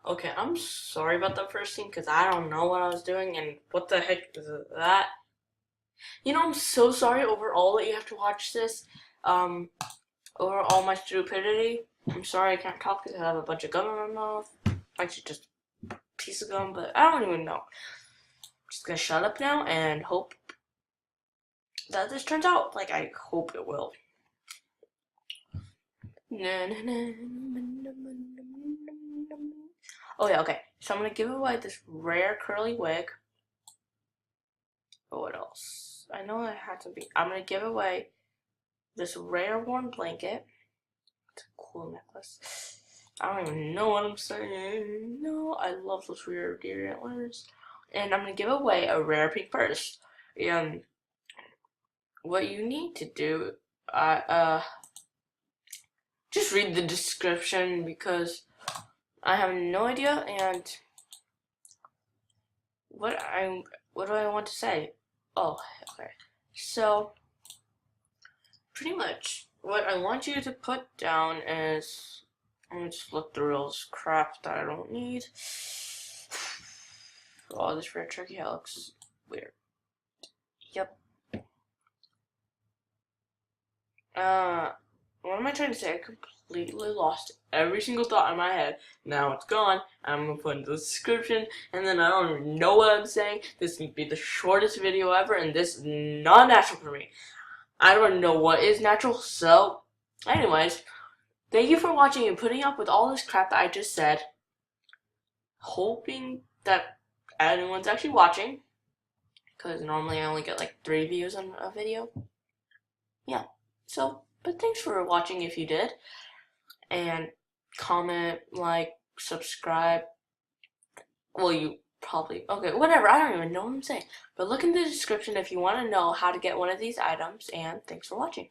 Okay, I'm sorry about the first scene because I don't know what I was doing and what the heck is that? I'm so sorry overall that you have to watch this. Um, over all my stupidity. I'm sorry I can't talk because I have a bunch of gum in my mouth. Actually, just a piece of gum, but I don't even know. I'm just gonna shut up now and hope that this turns out like I hope it will. Oh yeah, okay. So I'm gonna give away this rare curly wig. But what else? I know it had to be. I'm gonna give away this rare warm blanket. It's a cool necklace. I don't even know what I'm saying. No, I love those rare deer antlers. And I'm gonna give away a rare pink purse. And what you need to do, just read the description because I have no idea. And what what do I want to say? Oh, okay. So pretty much what I want you to put down is, let me just look through all this crap that I don't need. Oh, this red turkey hat looks weird. Yep. What am I trying to say? I completely lost every single thought in my head. Now it's gone. I'm gonna put in the description, and then I don't even know what I'm saying. This can be the shortest video ever, and this is not natural for me. I don't know what is natural, so anyways, thank you for watching and putting up with all this crap that I just said. Hoping that anyone's actually watching, because normally I only get like 3 views on a video. Yeah, so, but thanks for watching if you did. And comment, like, subscribe. Well, you probably, okay, whatever, I don't even know what I'm saying. But look in the description if you want to know how to get one of these items, and thanks for watching.